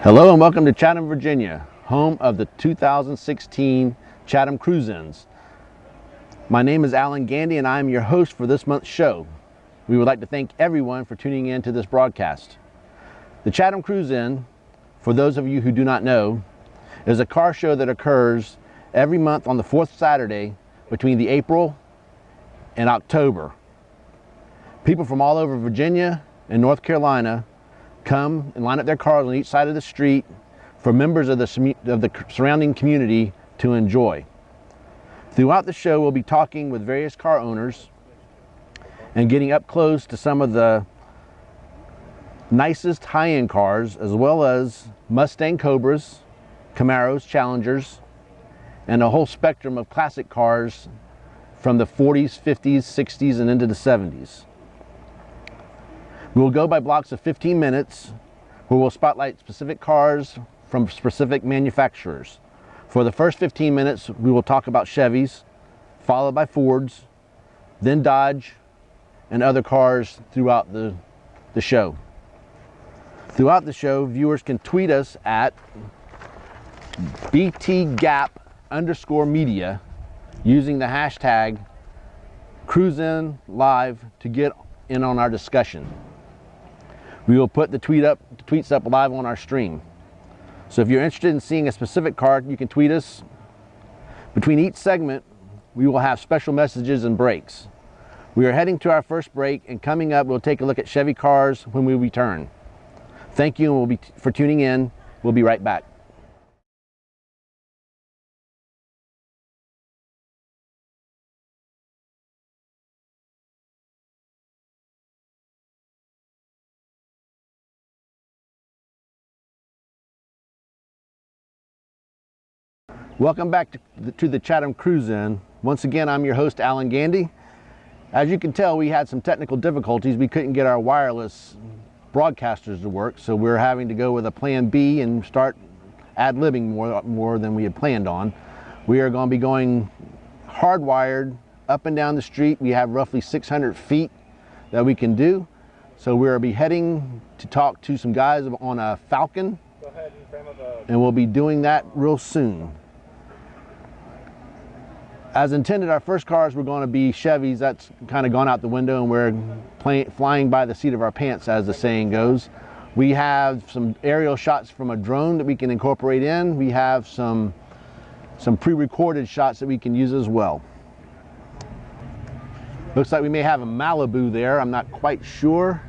Hello and welcome to Chatham, Virginia, home of the 2016 Chatham Cruise Ins. My name is Alan Gandy and I am your host for this month's show. We would like to thank everyone for tuning in to this broadcast. The Chatham Cruise In, for those of you who do not know, is a car show that occurs every month on the fourth Saturday between the April and October. People from all over Virginia and North Carolina come and line up their cars on each side of the street for members of the surrounding community to enjoy. Throughout the show, we'll be talking with various car owners and getting up close to some of the nicest high-end cars, as well as Mustang Cobras, Camaros, Challengers, and a whole spectrum of classic cars from the 40s, 50s, 60s, and into the 70s. We will go by blocks of 15 minutes where we'll spotlight specific cars from specific manufacturers. For the first 15 minutes, we will talk about Chevys, followed by Fords, then Dodge, and other cars throughout the show. Throughout the show, viewers can tweet us at BTGAP_media using the hashtag CruiseInLive to get in on our discussion. We will put the tweets up live on our stream. So if you're interested in seeing a specific car, you can tweet us. Between each segment, we will have special messages and breaks. We are heading to our first break, and coming up, we'll take a look at Chevy cars when we return. Thank you for tuning in. We'll be right back. Welcome back to the Chatham Cruise In. Once again, I'm your host, Alan Gandy. As you can tell, we had some technical difficulties. We couldn't get our wireless broadcasters to work, so we're having to go with a plan B and start ad-libbing more than we had planned on. We are going to be going hardwired up and down the street. We have roughly 600 feet that we can do. So we'll be heading to talk to some guys on a Falcon, and we'll be doing that real soon. As intended, our first cars were going to be Chevys. That's kind of gone out the window, and we're flying by the seat of our pants, as the saying goes. We have some aerial shots from a drone that we can incorporate in. We have some pre-recorded shots that we can use as well. Looks like we may have a Malibu there. I'm not quite sure.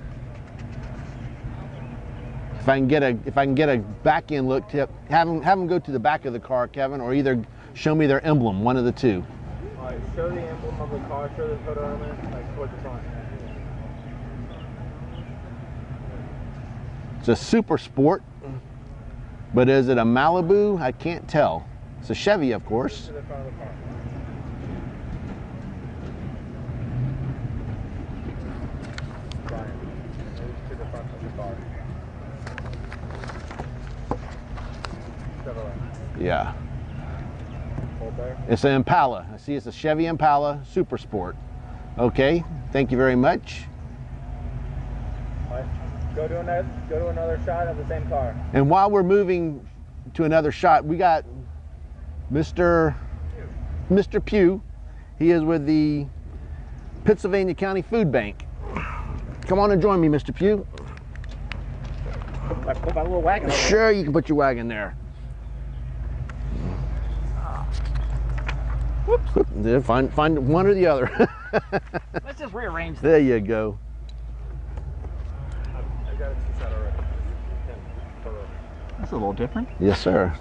If I can get a back end look, have them go to the back of the car, Kevin, or either show me their emblem, one of the two. All right, show the emblem of the car, show the photo element, like towards the front. It's a Super Sport, but is it a Malibu? I can't tell. It's a Chevy, of course. To the front of the car. Brian, move to the front of the car. Chevrolet. Yeah. Hold there. It's an Impala. I see it's a Chevy Impala Super Sport. Okay, thank you very much. All right, go to another shot of the same car. And while we're moving to another shot, we got Mr. Pugh. He is with the Pennsylvania County Food Bank. Come on and join me, Mr. Pugh. I put my little wagon over there. Sure, you can put your wagon there. Whoops. Find one or the other. Let's just rearrange this. There you go. I got it set already. That's a little different. Yes, sir.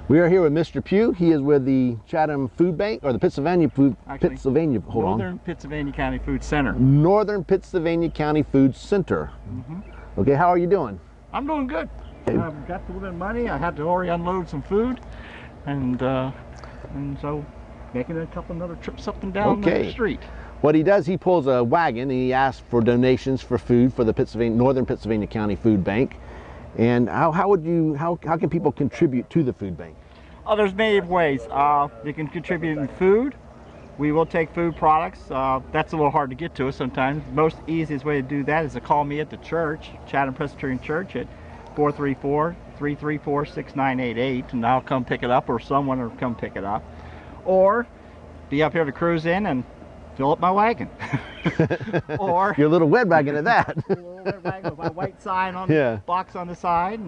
We are here with Mr. Pugh. He is with the Chatham Food Bank, or the Pennsylvania Hold Northern Pennsylvania County Food Center. Northern Pennsylvania County Food Center. Mm-hmm. Okay, how are you doing? I'm doing good. Okay. I've got a little bit of money. I had to already unload some food, and so making a couple another trips up and down the street. What he does, he pulls a wagon and he asks for donations for food for the Northern Pennsylvania County Food Bank. And how can people contribute to the food bank? Oh, there's many ways. They can contribute in food. We will take food products. That's a little hard to get to us sometimes. The most easiest way to do that is to call me at the church, Chatham Presbyterian Church, at 434-334-6988, and I'll come pick it up, or someone will come pick it up. Or be up here to Cruise In and fill up my wagon. Or your little wet wagon at that. a little wet wagon with my white sign on the box on the side,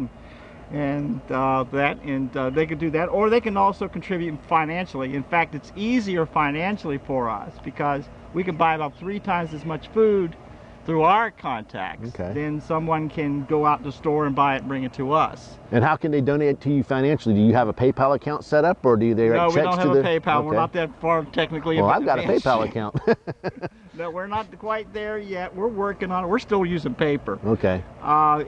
and they could do that, or they can also contribute financially. In fact, it's easier financially for us because we can buy about 3 times as much food through our contacts than someone can go out to the store and buy it and bring it to us. And how can they donate to you financially? Do you have a PayPal account set up, or do they write checks to the... No, we don't have a PayPal. We're not that far technically. Well, I've got a PayPal account. No, we're not quite there yet. We're working on it. We're still using paper. Okay.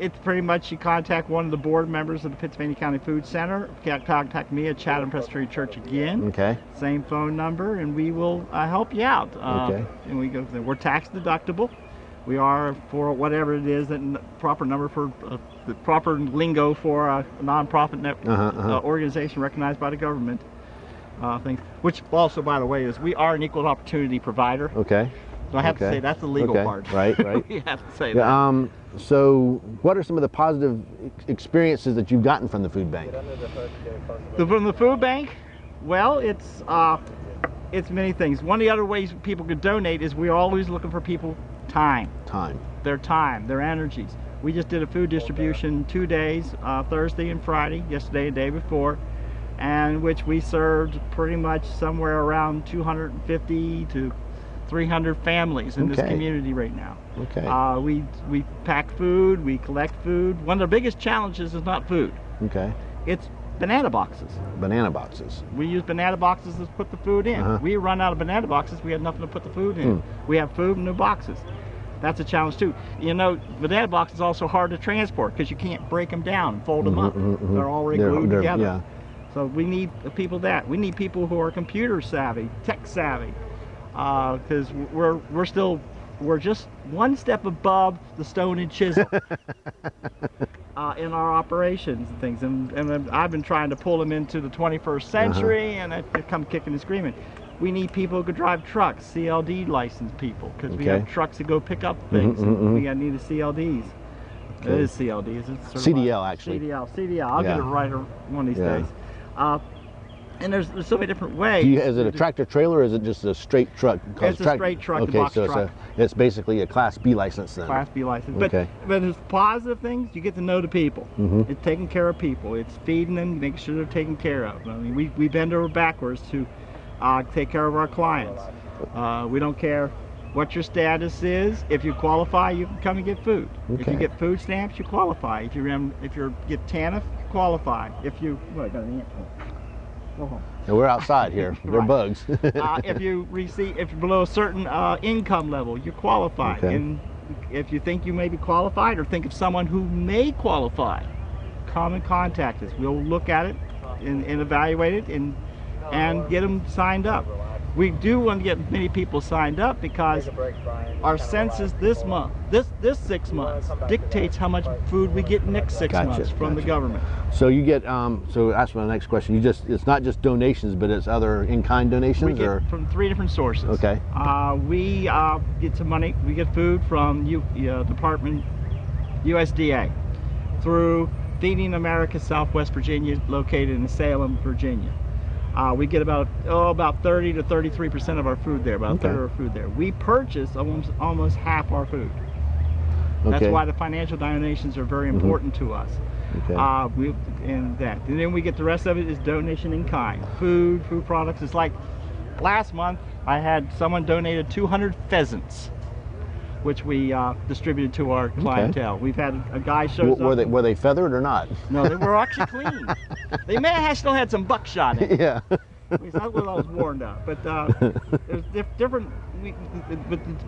It's pretty much you contact one of the board members of the Pennsylvania County Food Center. Contact me at Chatham Presbyterian Church again. Okay. Same phone number, and we will help you out. Okay. And we're tax deductible. We are, for whatever it is, that proper number for the proper lingo for a nonprofit organization recognized by the government. Things, which also, by the way, is we are an equal opportunity provider. Okay. So I have to say that's the legal part. Right, right. We have to say that. So what are some of the positive experiences that you've gotten from the food bank? From the food bank, well, it's many things. One of the other ways people could donate is we're always looking for people time, their energies. We just did a food distribution 2 days, Thursday and Friday, yesterday and day before, and which we served pretty much somewhere around 250 to 300 families in this community right now. Okay. We pack food, we collect food. One of the biggest challenges is not food. Okay. It's banana boxes. Banana boxes. We use banana boxes to put the food in. We run out of banana boxes, we had nothing to put the food in. We have food and no boxes. That's a challenge too. You know, banana boxes are also hard to transport because you can't break them down and fold them up. They're already glued together. Yeah. So we need people we need people who are computer savvy, tech savvy, because we're just one step above the stone and chisel in our operations and things. And I've been trying to pull them into the 21st century, and they come kicking and screaming. We need people who could drive trucks, CLD licensed people, because we have trucks that go pick up things. And we need the CLDs. It is CLD, is it? CDL, actually. CDL. I'll get it right one of these days. And there's so many different ways. Is it a tractor trailer, or is it just a straight truck? It's a straight truck, okay, box so truck. it's basically a Class B license then. Class B license. But there's positive things. You get to know the people. It's taking care of people. It's feeding them, making sure they're taken care of. I mean, we bend over backwards to take care of our clients. We don't care what your status is. If you qualify, you can come and get food. If you get food stamps, you qualify. If you get TANF, you qualify. If you I got an ant. Go home. And we're outside here. They're bugs. If you're below a certain income level, you qualify. And if you think you may be qualified, or think of someone who may qualify, come and contact us. We'll look at it and evaluate it and get them signed up. We do want to get many people signed up because our census this month, this 6 months, dictates how much food we get next 6 months from the government. So you get, so that's my next question. It's not just donations, but it's other in-kind donations? We get from 3 different sources. Okay. We get some money. We get food from Department USDA through Feeding America Southwest Virginia, located in Salem, Virginia. We get about 30 to 33% of our food there, about a third of our food there. We purchase almost half our food. That's why the financial donations are very important to us. And then we get the rest of it is donation in kind. Food products. It's like last month I had someone donated 200 pheasants, which we distributed to our clientele. We've had a guy show up. Were they feathered or not? No, they were actually clean. They may have still had some buckshot in it. Yeah. At least that's what I was warned of. But there's different.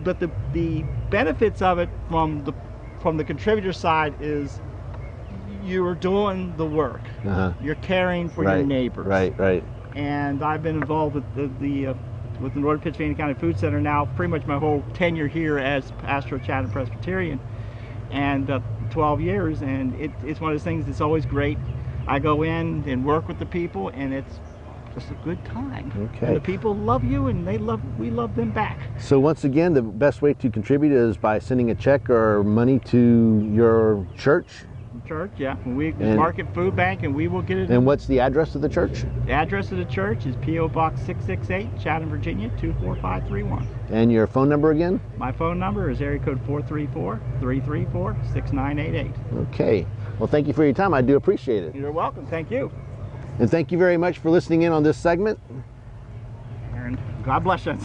But the benefits of it from the contributor side is you are doing the work. You're caring for your neighbors. Right. And I've been involved with the Northern Pennsylvania County Food Center now pretty much my whole tenure here as pastor of Chatham Presbyterian, and 12 years, and it's one of those things that's always great. I go in and work with the people, and it's just a good time. And the people love you, and we love them back. So once again, the best way to contribute is by sending a check or money to your church? Church, yeah. We And- market food bank, and we will get it. And what's the address of the church? The address of the church is P.O. Box 668, Chatham, Virginia 24531. And your phone number again? My phone number is area code 434-334-6988. Okay. Well, thank you for your time. I do appreciate it. You're welcome. Thank you. And thank you very much for listening in on this segment. And God bless us.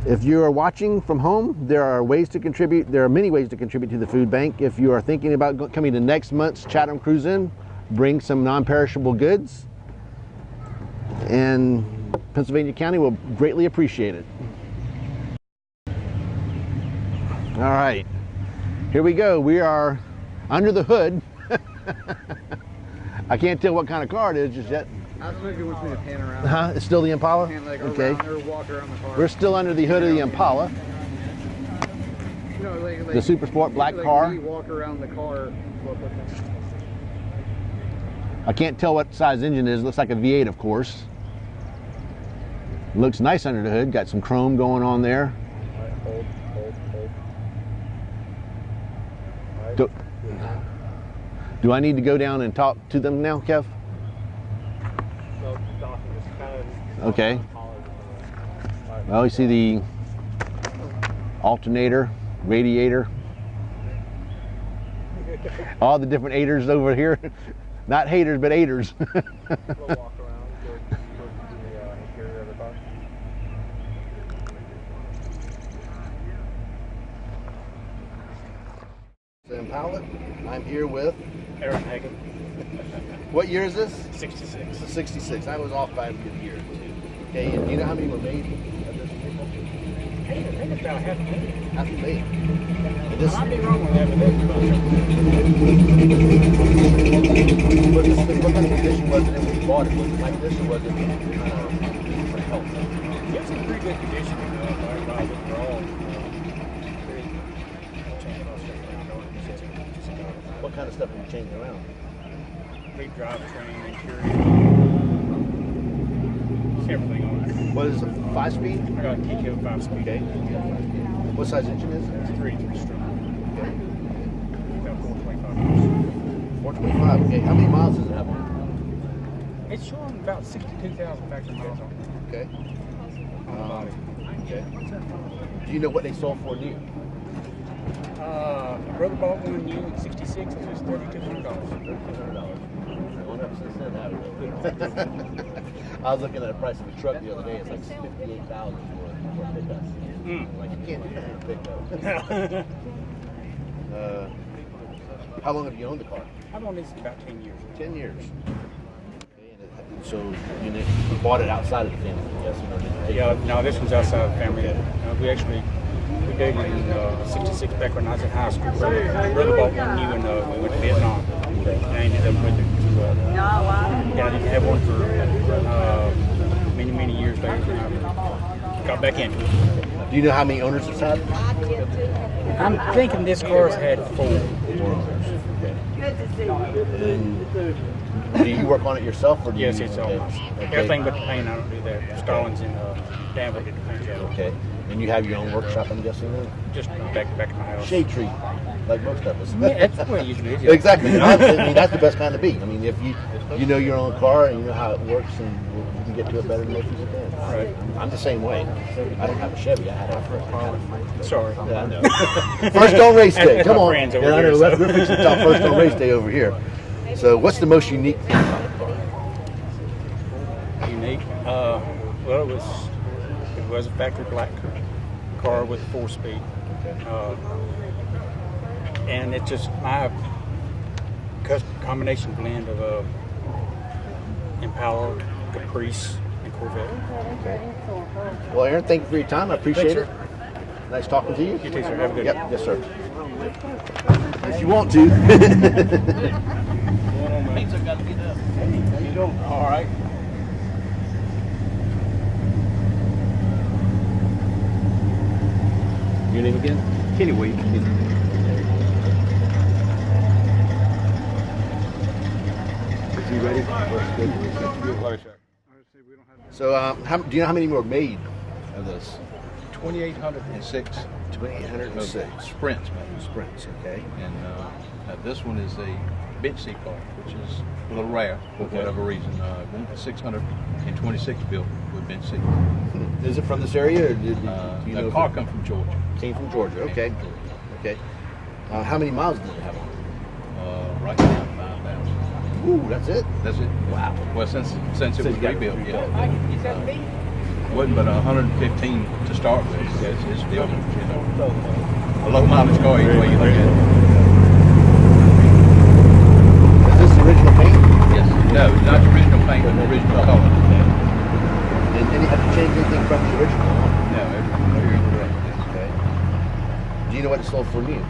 If you are watching from home, there are ways to contribute. There are many ways to contribute to the food bank. If you are thinking about coming to next month's Chatham Cruise In, bring some non-perishable goods, and Pennsylvania County will greatly appreciate it. All right, here we go. We are under the hood. I can't tell what kind of car it is just yet. I don't know if you want me to pan around. It's still the Impala? Pan like Okay. around or walk around the car. We're still under the hood of the Impala. You know, like, The Super Sport black like car. We walk around the car. I can't tell what size engine it is. Looks like a V8, of course. Looks nice under the hood. Got some chrome going on there. All right, hold. All right. Do, do I need to go down and talk to them now, Kev? So, Doc, just kind of Okay. All right. Well, you see the alternator, radiator, all the different aiders over here. Not haters, but aiders. We'll walk around, go to the interior of the car. Impala. I'm here with. Aaron Hagen, What year is this? 66. This is 66. I was off by a good year or two. Okay, and do you know how many were made of this vehicle? I think it's about half a minute. Half made. And this, I might be wrong with that, but that's about it. what kind of condition was it when you bought it? Was it like this, or was it kind of for health? It's in pretty good condition. Overall, What kind of stuff did you change around? big drivetrain, interior, everything on it. What is it, 5-speed? I got a TKO 5-speed. Okay. What size engine is it? It's 3-stroke. Okay. About 425 miles. 425. Okay. How many miles does it have on It's showing about 62,000 factory miles on it. it? Okay. On the body. Okay. Do you know what they sold for new? Brother bought one new at 66. It was $3,200. $1,300. Going up since then, haven't it? I was looking at the price of the truck the other day. It's like $58,000 for a pickup. Like, you can't do that in a pickup. How long have you owned the car? I've owned this about 10 years. 10 years. Okay, and so you bought it outside of the family, yes? Yeah, no, this one's outside of the family. We dated in 66 back when I was in high school. Brother bought one new and we went to Vietnam. And I ended up with it. Yeah, I didn't have one for many, many years later. And I got back into it. Do you know how many owners it's had? I'm thinking this car's had 4 owners. And do you work on it yourself, or do Yes, you? it's all. Okay. Everything but the paint, I don't do that. Starling's in Danville did the paint job. Okay. And you have your own workshop, I'm guessing, then? Just back in my house. Shade tree, like most of us. Yeah, that's the way it usually is. Yeah. Exactly. I mean, that's the best kind to be. I mean, if you know your own car and you know how it works, and you can get to it better than most people can. Right. I'm the same way. I don't have a Chevy. I had a Sorry. Yeah, I know. First on race day. That's Come my on. friends over Yeah, I know. here, so. We're fixing to talk first on race day over here. So, what's the most unique thing about the car? Unique. Well, it was a factory black car with 4-speed, and it's just my combination blend of Impala, Caprice, and Corvette. Okay. Well, Aaron, thank you for your time. I appreciate Thanks, it. Nice talking to you. You too, sir. Have a good Yep. one. Yes, sir. If you want to. Pizza got to be done. How you doing? All right. Your name again? Kenny Week. Is he ready? So, do you know how many were made of this? 2,806 2,806. sprints, man. Sprints, okay. And this one is a bench seat car, which is a little rare for whatever reason. 626 built with bench seats. Is it from this area, or The car come from Georgia. Came from Georgia. Okay. Okay. How many miles did it have on? Right now, 5,000. Ooh, that's it. That's it. Wow. Well, since it was rebuilt, yeah. Yeah. Wasn't but 115 to start with. It's still, a low mileage car either way you look at it. Is this the original paint? Yes. No, not the original paint, but the original color. And did you have to change anything from the original? No, everything correct. Okay. Do you know what it sold for new?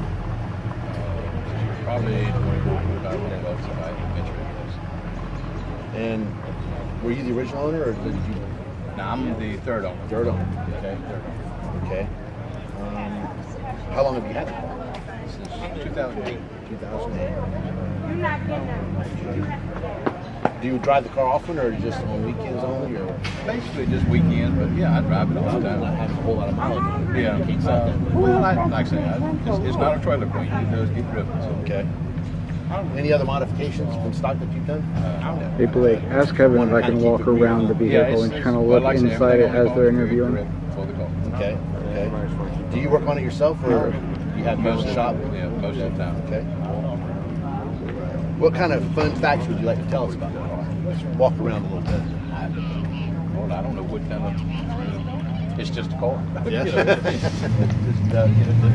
Probably 25 bucks if I venture it. And were you the original owner, or did you? Now I'm the third owner. Third owner. Okay, third owner. Okay. How long have you had the car? Since 2008. 2008. Do you drive the car often, or just on weekends only, or? Basically just weekends, but yeah, I drive it all the time. Not having a whole lot of mileage on it. Yeah. Well, like I say, it's not a trailer queen. It does get driven. So. Okay. Any other modifications from stock that you've done? Hey Blake, ask Kevin if I can walk around the vehicle and kind of look inside it as they're interviewing. Okay. Okay. Do you work on it yourself, or you have your own shop? Yeah, most of the time. Okay. What kind of fun facts would you like to tell us about the car? Let's walk around a little bit. Well, I don't know what kind of. It's just a car. Yes. It's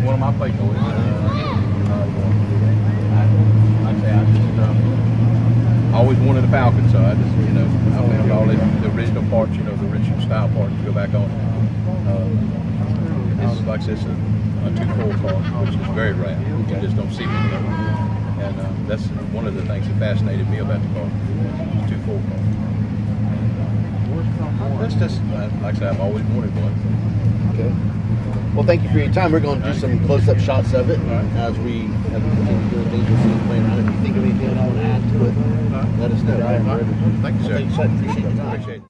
one of my plate toys. I always wanted a Falcon, so I just, I found all the original parts, the original style parts to go back on. It's like I said, it's a 2.4 car, which is very rare. You just don't see many of them. And that's one of the things that fascinated me about the car. It's a 2.4 car. That's just, like I said, I've always wanted one. Okay. Well, thank you for your time. We're going to do some close-up shots of it as we continue doing things. We'll see playing around. If you think of anything you want to add to it, let us know. Thank you, sir. Thanks, sir. Appreciate your time. Appreciate it.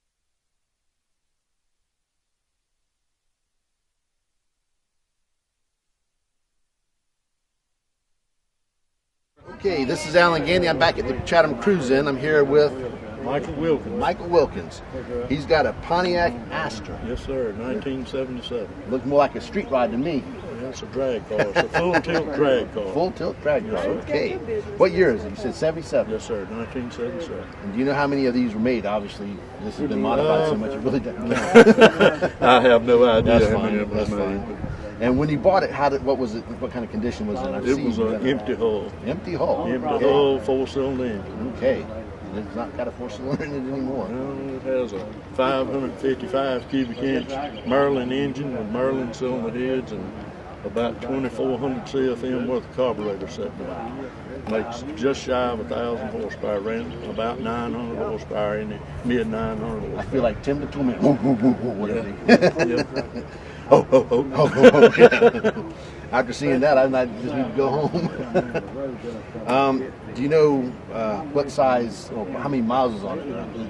Okay, this is Alan Gandy. I'm back at the Chatham Cruise In. I'm here with Michael Wilkins. Michael Wilkins. He's got a Pontiac Astra. Yes, sir. 1977. Looks more like a street ride to me. Yeah, it's a drag car. It's a full tilt drag car. Full tilt drag car. Okay. What year is it? You said 77. Yes, sir. 1977. And do you know how many of these were made? Obviously, this has been modified so much it really doesn't count. I have no idea That's how fine. many of them That's was made. fine. And when you bought it, what was it? What kind of condition was it? It was an empty hull. Empty hull. Empty Okay. hull, 4-cylinder engine. Okay. It's not got a 4-cylinder in it anymore. No, it has a 555 cubic inch Merlin engine with Merlin cylinder heads and about 2,400 CFM worth of carburetor set down. Makes just shy of 1,000 horsepower, ran about 900 horsepower in the mid 900 I horsepower. feel like Tim the Toolman. Whatever. Yep. Oh. After seeing that, I might just need to go home. Do you know what size or how many miles is on it?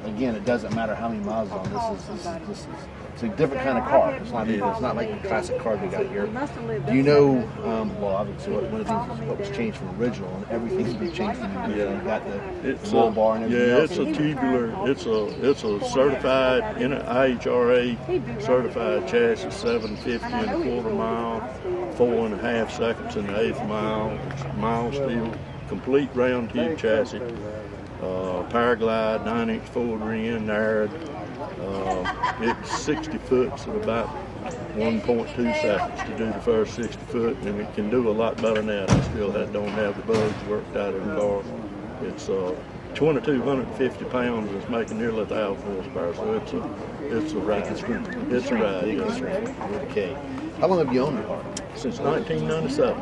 Again, it doesn't matter how many miles is on this. It's a different kind of car. It's not like the classic car we got here. Do you know? Well, obviously, one of the things is what was changed from the original, and everything's been changed from the original. You got the roll bar and everything else. It's a tubular. It's a certified IHRA certified chassis, 750.25 mile, 4.5 seconds in the 8th mile. It's mile steel, complete round tube chassis. Paraglide, 9-inch forward rim, narrowed. It's 60 foot at about 1.2 seconds to do the first 60 foot, and it can do a lot better than that. I still don't have the bugs worked out of the car. It's 2,250 pounds. It's making nearly 1,000 horsepower, so it's a ride. It's a ride. Yes, sir. Okay. How long have you owned the car? Since 1997.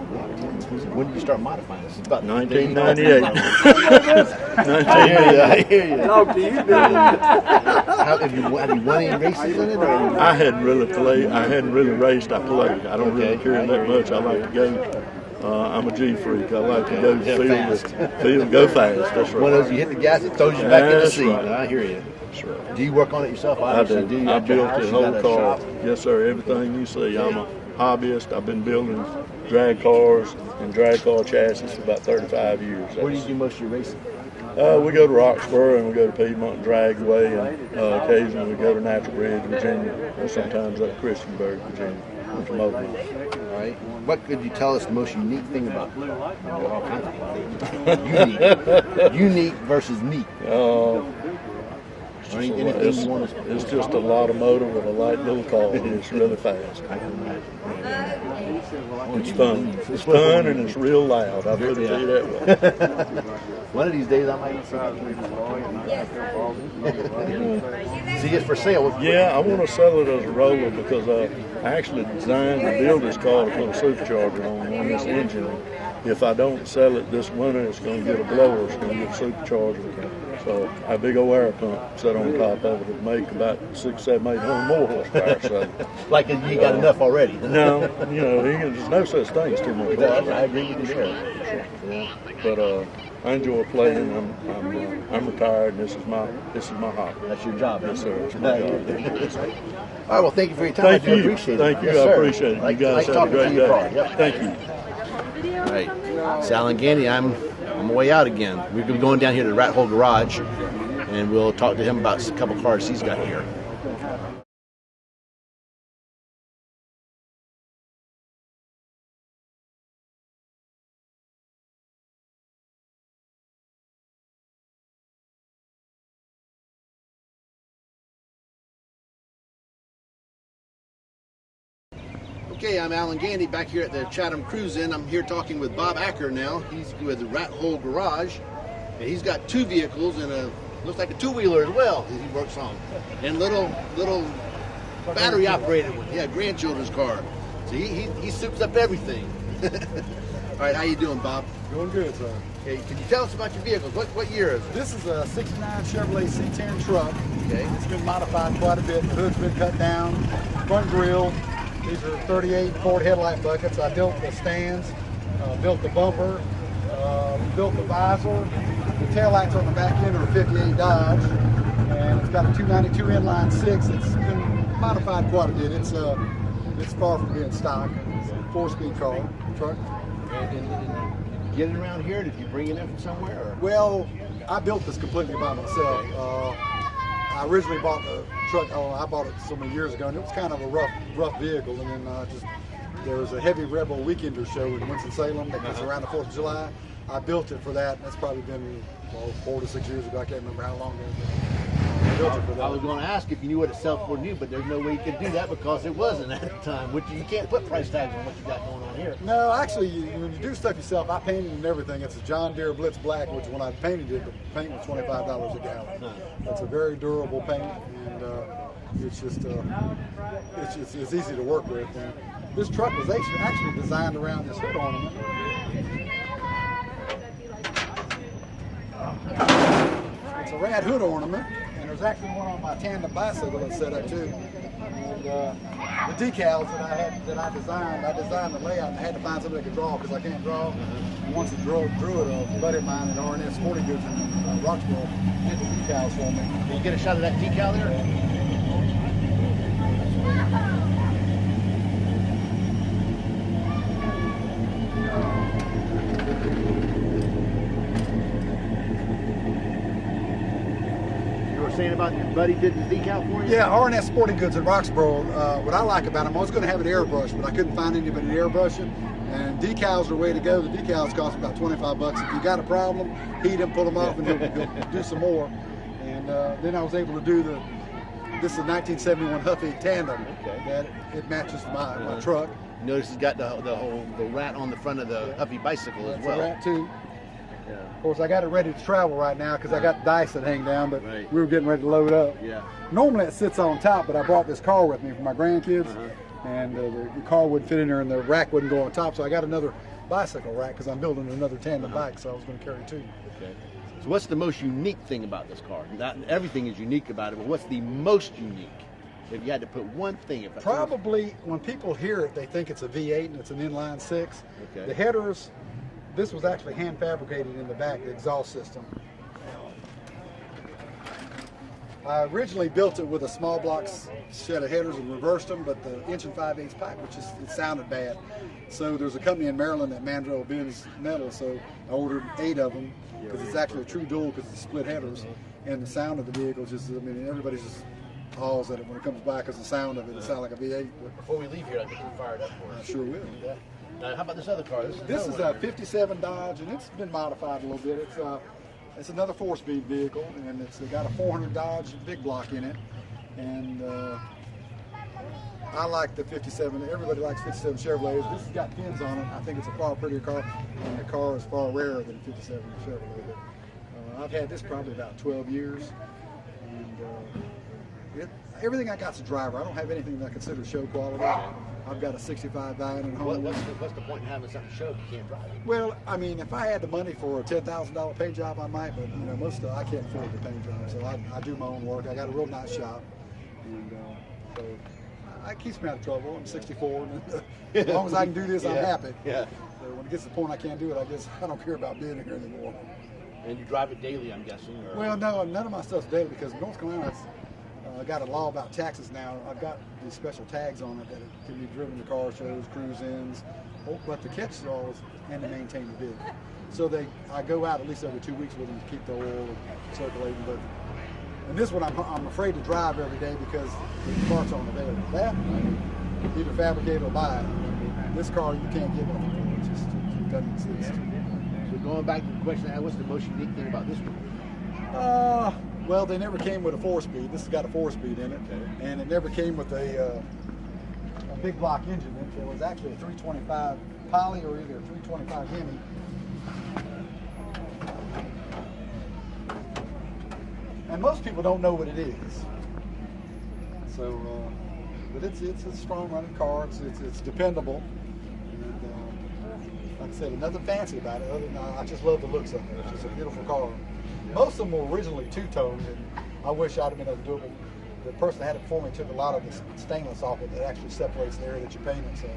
When did you start modifying this? It's about 1998. I hear you. Talk to you, dude. Have you won any races in it? Or? I hadn't really played. I hadn't really raced. I played. I don't really care that much. I like to go. I'm a G freak. I like to go go fast. That's right. One of those, you hit the gas, it throws you back in the That's seat. right. I hear you. That's right. Do you work on it yourself? I do. You I at your built house? the You whole got a car. shop? Yes, sir. Everything you see. I'm a hobbyist. I've been building drag cars in drag car chassis for about 35 years. Where do you do most of your racing? We go to Roxborough and we go to Piedmont Dragway, and occasionally we go to Natural Bridge, Virginia, or sometimes up Christiansburg, Virginia. All right. What could you tell us the most unique thing about it? All kinds of things. Unique versus neat. It's just a locomotive with a light little car. It's really fast. It's fun. It's fun and it's real loud. I'll put it to you that way. One of these days I might see it's for sale. Yeah, I want to sell it as a roller because I actually designed and built this car to put a supercharger on this engine. If I don't sell it this winter, it's going to get a blower. It's going to get a supercharger. So a big old air pump set on top of it would make about 600, 700, 800 more horsepower. So, like you got enough already. No, there's no such thing as too much horsepower. I agree with you there. Yeah. But I enjoy playing. I'm retired, and this is my hobby. That's your job. Yes, sir. It's my job. All right. Well, thank you for your time. Thank you. I appreciate it. Thank you. Yes, I appreciate it. You guys have a great day. Yep. Thank you. All right. It's Alan Gandy. I'm on my way out again. We're going to be going down here to the Rat Hole Garage, and we'll talk to him about a couple cars he's got here. Okay, I'm Alan Gandy back here at the Chatham Cruise In. I'm here talking with Bob Acker now. He's with the Rat Hole Garage, and he's got two vehicles and looks like a two-wheeler as well that he works on, and little battery operated one. Yeah, grandchildren's car. So he soups up everything. All right, how you doing, Bob? Doing good, sir. Okay, can you tell us about your vehicles? What year is it? This is a '69 Chevrolet C10 truck. Okay. It's been modified quite a bit. The hood's been cut down, front grille. These are 38 Ford headlight buckets. I built the stands, built the bumper, built the visor. The taillights on the back end are a 58 Dodge, and it's got a 292 inline six. It's been modified quite a bit. It's far from being stock. It's a 4-speed truck. And get it around here? Did you bring it in from somewhere? Or? Well, I built this completely by myself. I originally bought the truck. I bought it so many years ago, and it was kind of a rough vehicle. And then there was a Heavy Rebel Weekender show in Winston-Salem that was around the 4th of July. I built it for that, and that's probably been 4 to 6 years ago. I can't remember how long ago. I built it for that. I was going to ask if you knew what it sold for new, but there's no way you could do that because it wasn't at the time. Which you can't put price tags on what you got going on here. No, actually, when you do stuff yourself, I painted and everything. It's a John Deere Blitz Black, which when I painted it, the paint was $25 a gallon. It's a very durable paint, and it's easy to work with. And this truck was actually designed around this hood ornament. It's a rad hood ornament, and there's actually one on my tandem bicycle that's set up too. And the decals that I designed the layout, and I had to find somebody that could draw because I can't draw. And once I drew it, a buddy of mine at R&S Sporting Goods in Roxborough did the decals for me. Can you get a shot of that decal there? Saying about your buddy did the decal for you? Yeah, R&S Sporting Goods in Roxborough. What I like about them, I was going to have it airbrushed, but I couldn't find anybody to airbrush it. And decals are the way to go. The decals cost about $25. If you got a problem, heat them, pull them off, and he'll do some more. And then I was able to do this is a 1971 Huffy Tandem. Okay. That it matches my truck. Notice he's got the rat on the front of the Huffy bicycle as well. That's a rat too. Yeah. Of course, I got it ready to travel right now because I got dice that hang down, but Right. we were getting ready to load up. Yeah. Normally it sits on top, but I brought this car with me for my grandkids, and the car wouldn't fit in there, and the rack wouldn't go on top, so I got another bicycle rack because I'm building another tandem bike, so I was going to carry two. Okay. So what's the most unique thing about this car? Not everything is unique about it, but what's the most unique? If you had to put one thing, Probably when people hear it, they think it's a V8 and it's an inline six. Okay. The headers. This was actually hand fabricated in the back, the exhaust system. I originally built it with a small block set of headers and reversed them, but the inch and 5/8 pipe, it sounded bad. So there's a company in Maryland that Mandrell bends metal, so I ordered 8 of them because it's actually a true dual because it's split headers, and the sound of the vehicle everybody's just awes at it when it comes by because the sound of it sounds like a V8. Before we leave here, I think we'll fire it up for us. I sure will. Yeah. Now, how about this other car? This is a 57 Dodge, and it's been modified a little bit. It's another 4-speed vehicle, and it's got a 400 Dodge big block in it. And I like the 57. Everybody likes 57 Chevrolets. This has got pins on it. I think it's a far prettier car, and the car is far rarer than a 57 Chevrolet. But, I've had this probably about 12 years, and everything I got's a driver. I don't have anything that I consider show quality. I've got a 65 Valiant at home. What's the point in having something to show if you can't drive it? Well, I mean, if I had the money for a $10,000 paint job, I might, but most of I can't afford the paint job, so I do my own work. I got a real nice shop, and so it keeps me out of trouble. I'm 64, and as long as I can do this, I'm happy. Yeah. So when it gets to the point I can't do it, I don't care about being here anymore. And you drive it daily, I'm guessing? Or? Well, no, none of my stuff's daily because North Carolina's got a law about taxes now. I've got these special tags on it that it can be driven to car shows, cruise-ins, but the catch-alls and to maintain the vehicle. So I go out at least every 2 weeks with them to keep the oil circulating. And this one I'm afraid to drive every day because the parts aren't available. That either fabricate or buy it. This car you can't get nothing for. It doesn't exist. So going back to the question I had, what's the most unique thing about this one? Well, they never came with a 4-speed. This has got a 4-speed in it, and it never came with a big block engine. It was actually a 325 Poly or either a 325 Hemi. And most people don't know what it is. So, but it's a strong running car. It's dependable. And, like I said, nothing fancy about it. Other than I just love the looks of it. It's just a beautiful car. Most of them were originally two-toned, and I wish I'd have been able to do it. The person that had it before me took a lot of the stainless off it that actually separates the area that you paint it. So,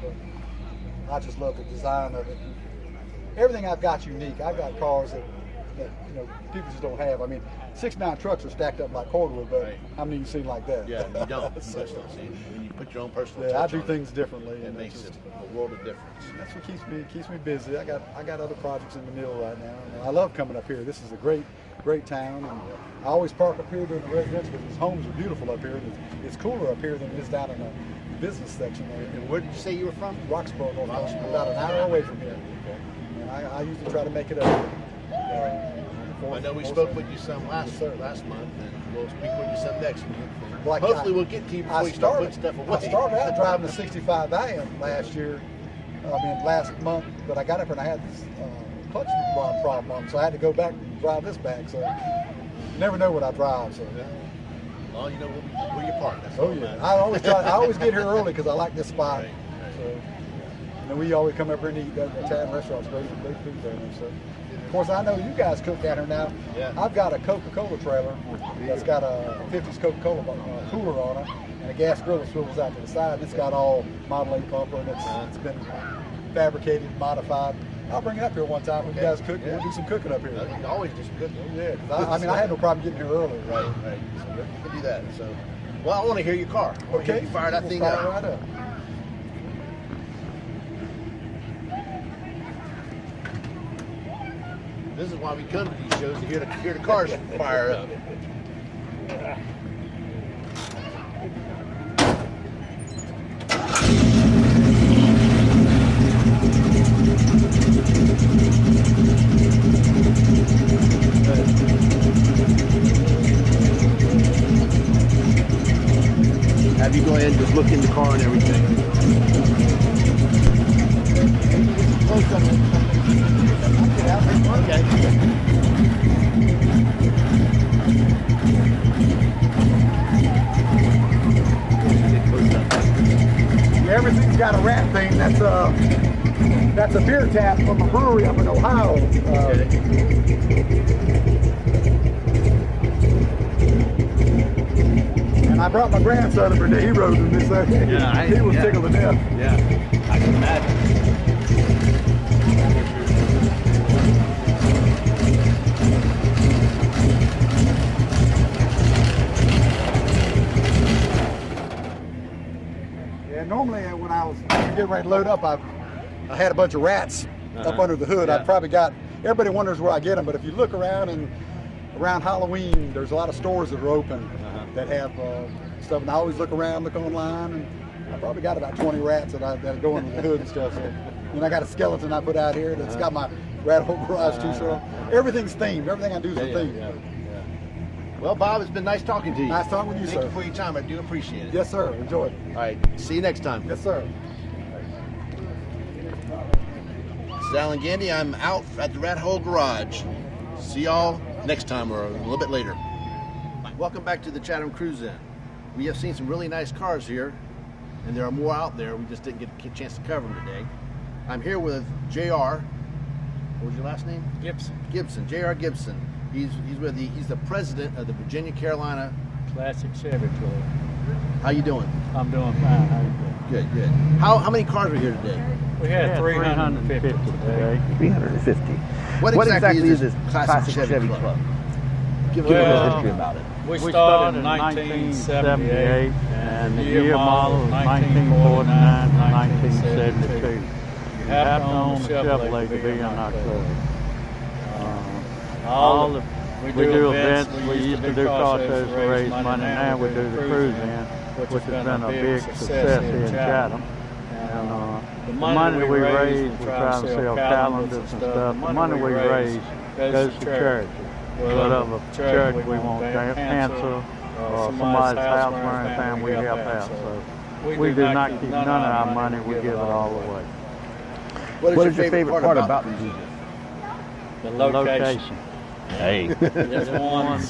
but I just love the design of it. Everything I've got unique. I've got cars that people just don't have. I mean, 6.9 trucks are stacked up like cordwood, but how many you seen like that? Yeah, you don't. So, You just don't see it. When you put your own personal yeah, I touch do on things differently. it And makes a world of difference. that's what keeps me busy. I got other projects in the mill right now. And I love coming up here. This is a great town. And I always park up here during the residential because these homes are beautiful up here. It's cooler up here than it is down in the business section there. And where did you say you were from? Roxborough, North Carolina, about an hour away from here. And I usually try to make it up. I know we spoke with you some last month, and we'll speak with you some next month. Like hopefully we'll get to you before you start putting stuff away. I started out driving a 65 Valiant last month, but I got up and I had this clutch rod problem on, so I had to go back and drive this back. So you never know what I drive. So. Well, you know where you park. That's Oh all yeah, that I always get here early because I like this spot. Right. So, and we always come up here and eat. That Italian restaurant's great food down there. So, of course, I know you guys cook down here now. Yeah. I've got a Coca-Cola trailer that's got a 50s Coca-Cola cooler on it and a gas grill that swivels out to the side. It's got all Model 8 bumper and it's been fabricated, modified. I'll bring it up here one time when you guys cook. We'll do some cooking up here. You can always do some cooking. Yeah, 'cause I had no problem getting here early. Right. So you can do that. So, well, I want to hear your car. I want to hear you fire that thing Fire up. right up. This is why we come to these shows to hear the cars fire up. Have you go ahead and just look in the car and everything. Everything's got a rat thing. That's a beer tap from a brewery up in Ohio. And I brought my grandson every day. He rode with me, so he was tickled to death. Yeah, I can imagine. getting ready to load up, I had a bunch of rats up under the hood. I probably got, everybody wonders where I get them, but if you look around, and around Halloween, there's a lot of stores that are open that have stuff, and I always look around, look online, and I probably got about 20 rats that go under the hood and stuff. So, and I got a skeleton I put out here that's got my rat hole garage too. So everything's themed. Everything I do is a theme. Well, Bob, it's been nice talking to you. Nice talking with you, sir. Thank you for your time. I do appreciate it. Yes, sir. Enjoy it. All right. See you next time. Yes, sir. This is Alan Gandy. I'm out at the Rat Hole Garage. See y'all next time or a little bit later. Welcome back to the Chatham Cruise In. We have seen some really nice cars here, and there are more out there. We just didn't get a chance to cover them today. I'm here with JR. What was your last name? Gibson. JR Gibson. He's the president of the Virginia Carolina Classic Chevy Club. How you doing? I'm doing fine. How you doing? Good. How many cars are here today? We had 350 today. 350. What exactly is this Classic Chevy Club? Give us a little history about it. We started in 1978, and the year model was 1949 to 1972. You have to own a Chevrolet to be in our club. We do events. We used to do car shows to raise money. Now we do the Cruise In, which has been a big success here in Chatham. And the money that we raise, we try to sell calendars and stuff. The money we raise goes to charity. Whatever charity we want, cancer, or somebody's house burning time, we help out. So we do not keep none of our money. We give it all away. What is your favorite part about the The location. Hey. It's one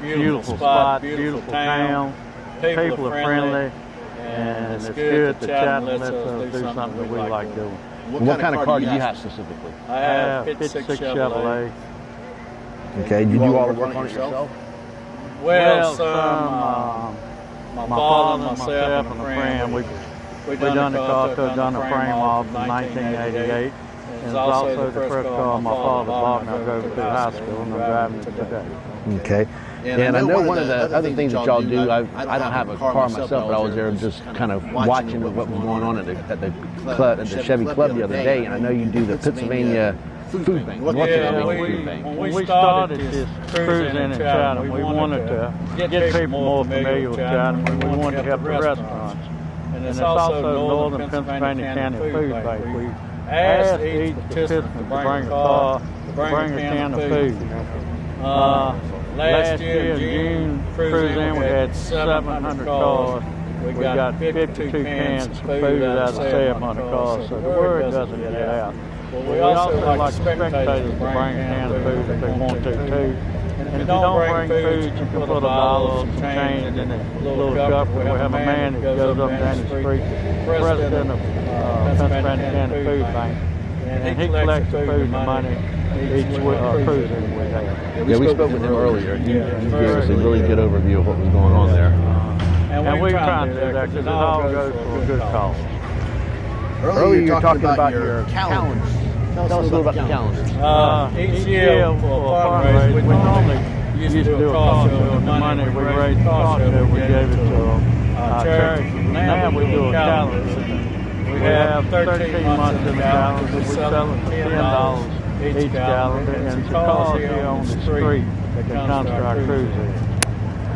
beautiful spot, beautiful town. People are friendly, and it's good that Chatham lets us do something that we like doing. What kind of car do you have specifically? I have 56 Chevrolet. Okay, did you do all the work on it yourself? Well, my father, myself, and a friend, we done the car, done the frame off in 1988. It's also the first car my father bought, and I drove it through high school, and I'm driving it today. Okay. And I know one of the other things that y'all do, I don't have a car myself, but I was there just kind of watching what was going on at the Chevy Club the other day, and I know you do the Pennsylvania Food Bank. When we started this Cruise In Chatham, we wanted to get people more familiar with Chatham. We wanted to help the restaurants. And it's also Northern Pennsylvania County Food Bank. We asked each participant to bring a car, to bring a can of food. Last year in June, Cruise In, we had 700 cars. We got 52 cans of food out of 700 cars, so the word doesn't get out. Well, we also like spectators to bring a can of food if they want to too. And if you don't bring food, you can put $1 of change in a little cup. We have a man that goes up down the street, president of Pennsylvania County Food Bank, and he collects the food and money each Cruise In we have. Yeah, we spoke with him earlier. He gave us a really good overview of what was going on there. And we're trying to do that because it all goes for a good cause. Earlier you were talking about your calendars. Tell us a little about the calendars. Each year for a fundraiser, we normally used to do a car show, and the money we raised the car show, we gave it to our charity. Now we do a calendar. We have 13 months in the calendar. We sell them $10 each calendar, and it's cars here on the street that comes to our Cruise In.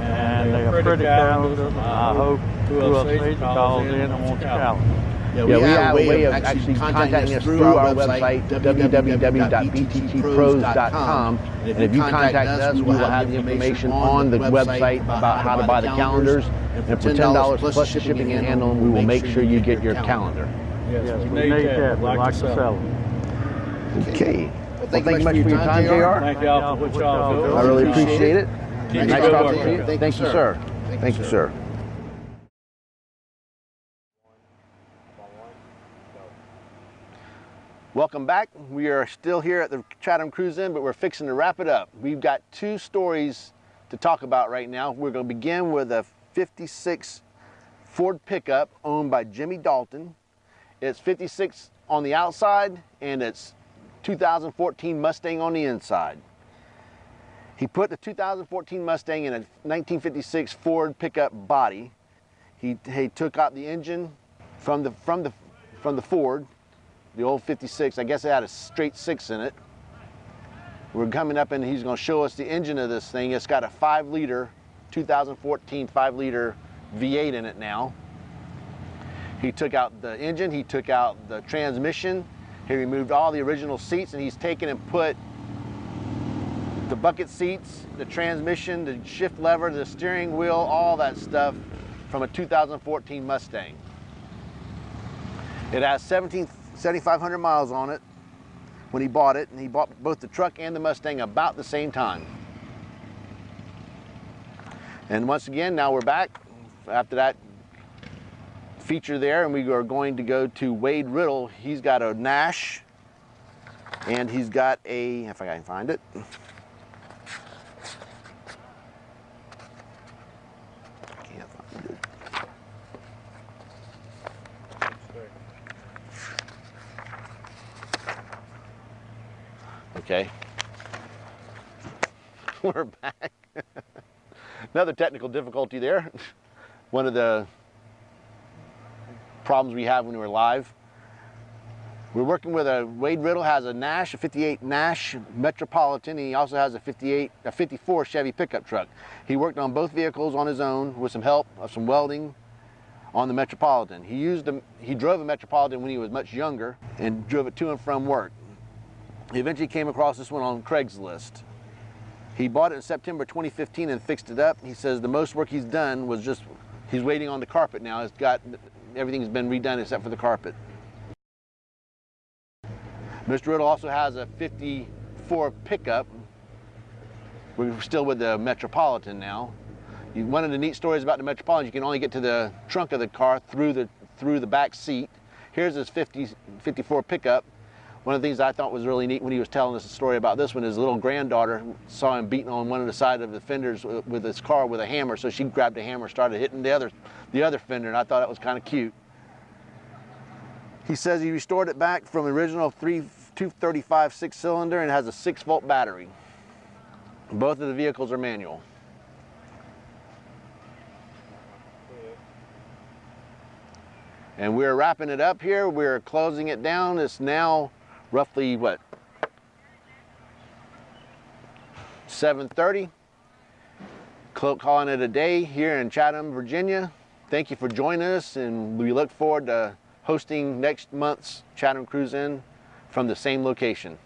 And they are pretty calendars. I hope whoever calls in and wants a calendar. Yeah, we have a way of actually contacting us through our website, www.btgpros.com. And if you contact us, we will have the information on the website about how to buy the calendars. And for $10 plus shipping and handling, we will make sure you get your calendar. Yes, we need that. We'd like to sell them. Okay. Well, thank you much for your time, JR. Thank y'all for what y'all do. I really appreciate it. Nice talking to you. Thank you, sir. Thank you, sir. Welcome back. We are still here at the Chatham Cruise In, but we're fixing to wrap it up. We've got two stories to talk about right now. We're going to begin with a 56 Ford pickup owned by Jimmy Dalton. It's 56 on the outside and it's 2014 Mustang on the inside. He put the 2014 Mustang in a 1956 Ford pickup body. He took out the engine from the from the Ford, the old 56. I guess it had a straight 6 in it. We're coming up and he's going to show us the engine of this thing. It's got a 5-liter, 2014 5-liter V8 in it now. He took out the engine, he took out the transmission, he removed all the original seats, and he's taken and put the bucket seats, the transmission, the shift lever, the steering wheel, all that stuff from a 2014 Mustang. It has 7,500 miles on it when he bought it, and he bought both the truck and the Mustang about the same time. And once again, now we're back after that feature there, and we are going to go to Wade Riddle. He's got a Nash, and he's got a, if I can find it, okay. We're back. Another technical difficulty there. One of the problems we have when we're live. We're working with Wade Riddle has a Nash, a 58 Nash Metropolitan, and he also has a 54 Chevy pickup truck. He worked on both vehicles on his own with some help of some welding on the Metropolitan. He drove a Metropolitan when he was much younger and drove it to and from work. He eventually came across this one on Craigslist. He bought it in September 2015 and fixed it up. He says the most work he's done was just, he's waiting on the carpet now. It's got, everything's been redone except for the carpet. Mr. Riddle also has a 54 pickup. We're still with the Metropolitan now. One of the neat stories about the Metropolitan, you can only get to the trunk of the car through the back seat. Here's his 54 pickup. One of the things I thought was really neat when he was telling us a story about this one, his little granddaughter saw him beating on one of the side of the fenders with his car with a hammer, so she grabbed a hammer and started hitting the other fender, and I thought that was kind of cute. He says he restored it back from the original 235 6-cylinder and has a 6-volt battery. Both of the vehicles are manual. And we're wrapping it up here. We're closing it down. It's now roughly, what, 7:30. Calling it a day here in Chatham, Virginia. Thank you for joining us, and we look forward to hosting next month's Chatham Cruise In from the same location.